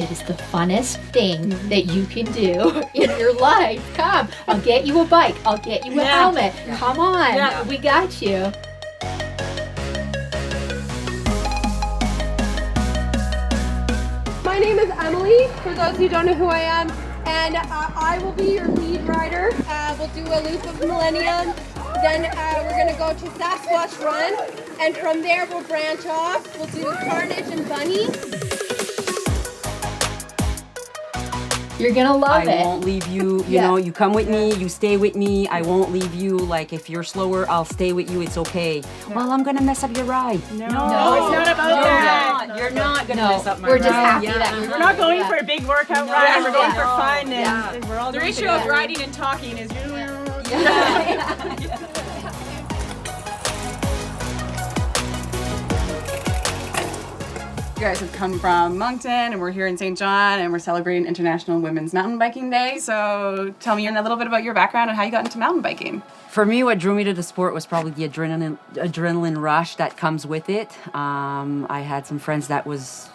It is the funnest thing that you can do in your life. Come, I'll get you a bike. I'll get you a helmet. Come on, we got you. My name is Emily, for those who don't know who I am, and I will be your lead rider. We'll do a loop of Millennium, then we're going to go to Sasquatch Run, and from there we'll branch off. We'll do Carnage and Bunny. You're gonna love it. I won't leave you, you know, you come with me, you stay with me, I won't leave you. Like, if you're slower, I'll stay with you, it's okay. Well, I'm gonna mess up your ride. No, it's not about that. You're not gonna mess up my ride. We're just happy that we're not going for a big workout ride, we're going for fun, and we're all the ratio of riding and talking is You guys have come from Moncton and we're here in St. John and we're celebrating International Women's Mountain Biking Day. So tell me a little bit about your background and how you got into mountain biking. For me, what drew me to the sport was probably the adrenaline rush that comes with it. I had some friends that was,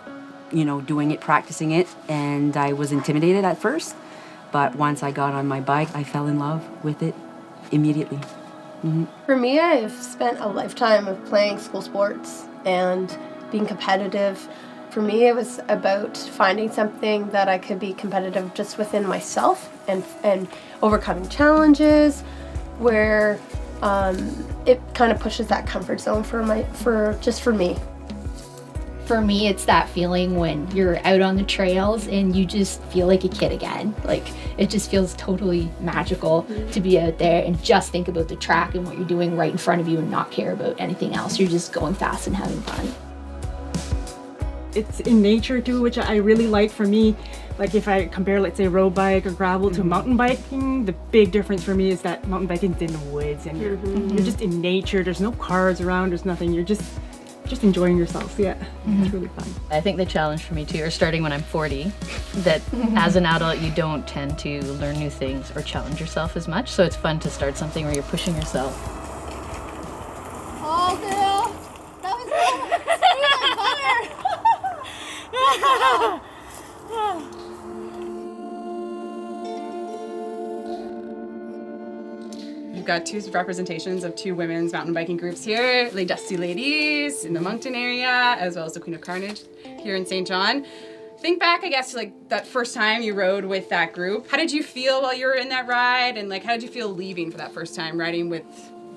you know, doing it, practicing it, and I was intimidated at first. But once I got on my bike, I fell in love with it immediately. Mm-hmm. For me, I've spent a lifetime of playing school sports and being competitive. For me, it was about finding something that I could be competitive just within myself and overcoming challenges where it kind of pushes that comfort zone for me. For me, it's that feeling when you're out on the trails and you just feel like a kid again. Like, it just feels totally magical to be out there and just think about the track and what you're doing right in front of you and not care about anything else. You're just going fast and having fun. It's in nature too, which I really like. For me, like if I compare, let's say, road bike or gravel to mountain biking, the big difference for me is that mountain biking's in the woods and you're just in nature. There's no cars around, there's nothing. You're just enjoying yourself. It's really fun. I think the challenge for me too, or starting when I'm 40, that as an adult you don't tend to learn new things or challenge yourself as much. So it's fun to start something where you're pushing yourself. Oh, girl, that was butter. You've got two representations of two women's mountain biking groups here, Les Dusty Ladies in the Moncton area, as well as the Queen of Carnage here in St. John. Think back, I guess, to like that first time you rode with that group. How did you feel while you were in that ride? And like, how did you feel leaving for that first time riding with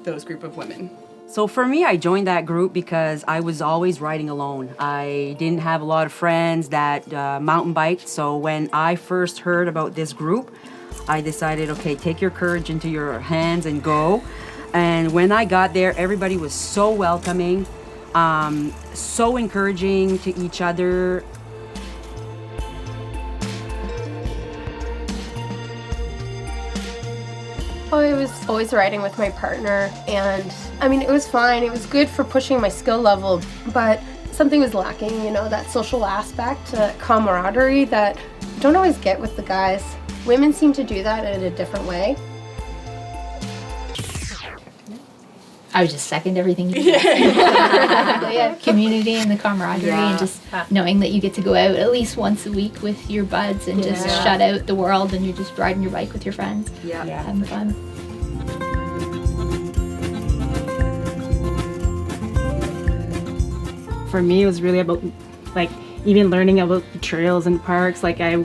those group of women? So for me, I joined that group because I was always riding alone. I didn't have a lot of friends that mountain biked. So when I first heard about this group, I decided, okay, take your courage into your hands and go. And when I got there, everybody was so welcoming, so encouraging to each other. Oh, I was always riding with my partner, and I mean, it was fine. It was good for pushing my skill level, but something was lacking, you know, that social aspect, camaraderie that you don't always get with the guys. Women seem to do that in a different way. I would just second everything you said. Community and the camaraderie and just knowing that you get to go out at least once a week with your buds and just shut out the world and you're just riding your bike with your friends. Having fun. For me, it was really about like even learning about the trails and parks. Like I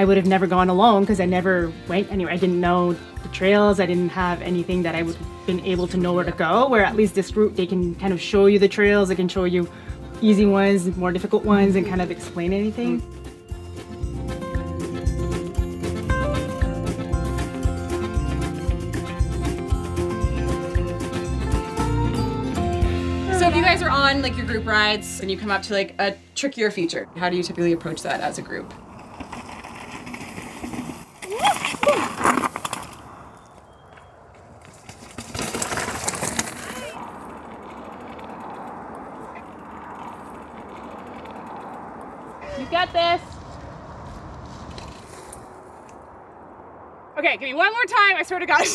would have never gone alone because I never went anywhere. I didn't know the trails. I didn't have anything that I would have been able to know where to go, where at least this group, they can kind of show you the trails. They can show you easy ones, more difficult ones, and kind of explain anything. So if you guys are on like your group rides and you come up to like a trickier feature, how do you typically approach that as a group? You got this. Okay, give me one more time. I swear to God.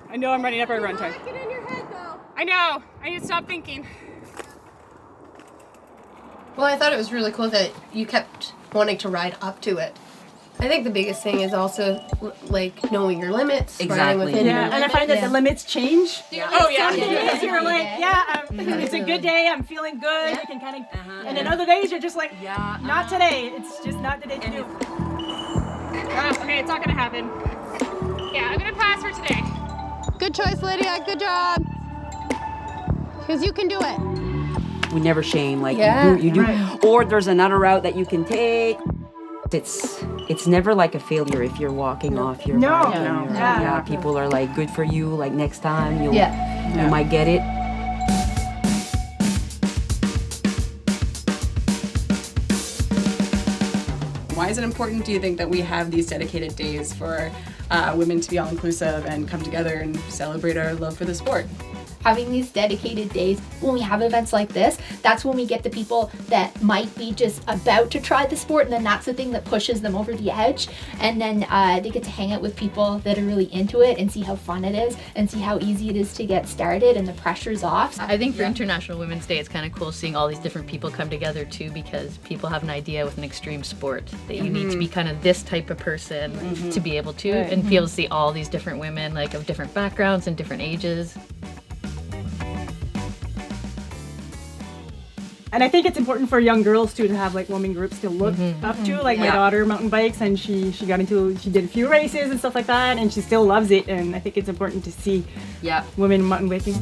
I know I'm running up our run time. Get in your head, though. I know. I need to stop thinking. Well, I thought it was really cool that you kept wanting to ride up to it. I think the biggest thing is also like knowing your limits, riding Exactly. within your Yeah, and I find that the limits change. Oh yeah. Days you're like, it's a good day, I'm feeling good, you can kind of, and then other days you're just like, not today, it's just not the day to do it. Okay, it's not gonna happen. Yeah, I'm gonna pass for today. Good choice, Lydia. Good job. Because you can do it. We never shame, like Yeah. you do. Or there's another route that you can take. It's never like a failure if you're walking off your bike. And you're- people are like, good for you, like next time you might get it. Why is it important, do you think, that we have these dedicated days for women to be all inclusive and come together and celebrate our love for the sport? Having these dedicated days when we have events like this, that's when we get the people that might be just about to try the sport, and then that's the thing that pushes them over the edge, and then they get to hang out with people that are really into it and see how fun it is and see how easy it is to get started and the pressure's off. I think for International Women's Day, it's kind of cool seeing all these different people come together too, because people have an idea with an extreme sport that you need to be kind of this type of person to be able to, and be able to see all these different women, like of different backgrounds and different ages. And I think it's important for young girls too to have like women groups to look up to. Like my daughter mountain bikes, and she did a few races and stuff like that, and she still loves it. And I think it's important to see women mountain biking.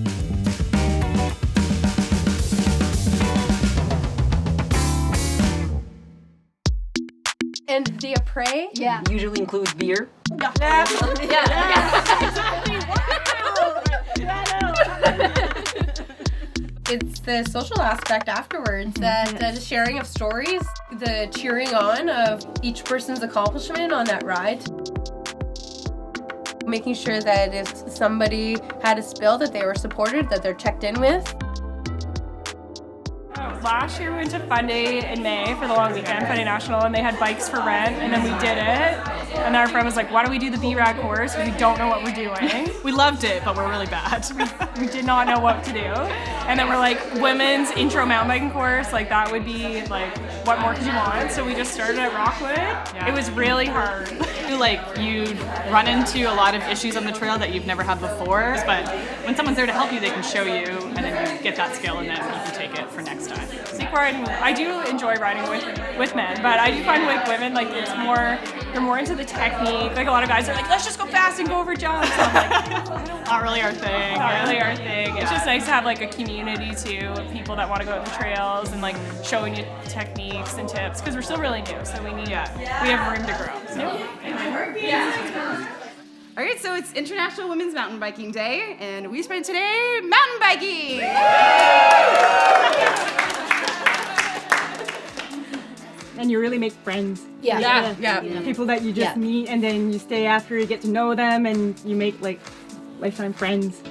And do you pray? Yeah. Usually includes beer. It's the social aspect afterwards, the sharing of stories, the cheering on of each person's accomplishment on that ride. Making sure that if somebody had a spill, that they were supported, that they're checked in with. Last year we went to Fun Day in May for the long weekend, Fun Day National, and they had bikes for rent, and then we did it. And our friend was like, why don't we do the B-Rad course? Because we don't know what we're doing. We loved it, but we're really bad. We did not know what to do. And then we're like, women's intro mountain biking course, like that would be like, what more could you want? So we just started at Rockwood. It was really hard. Like you run into a lot of issues on the trail that you've never had before, but when someone's there to help you, they can show you, and then you get that skill, and then you can take it for next time. I do enjoy riding with men, but I do find with women, like it's more, you're more into the technique. Like a lot of guys are like, let's just go fast and go over jumps. So I'm like, Not really our thing. not really our thing. It's just nice to have like a community too of people that want to go out the trails and like showing you techniques and tips, because we're still really new, so we have room to grow. So. All right, so it's International Women's Mountain Biking Day, and we spent today mountain biking. And you really make friends. Yeah. People that you just meet, and then you stay after, you get to know them, and you make like lifetime friends.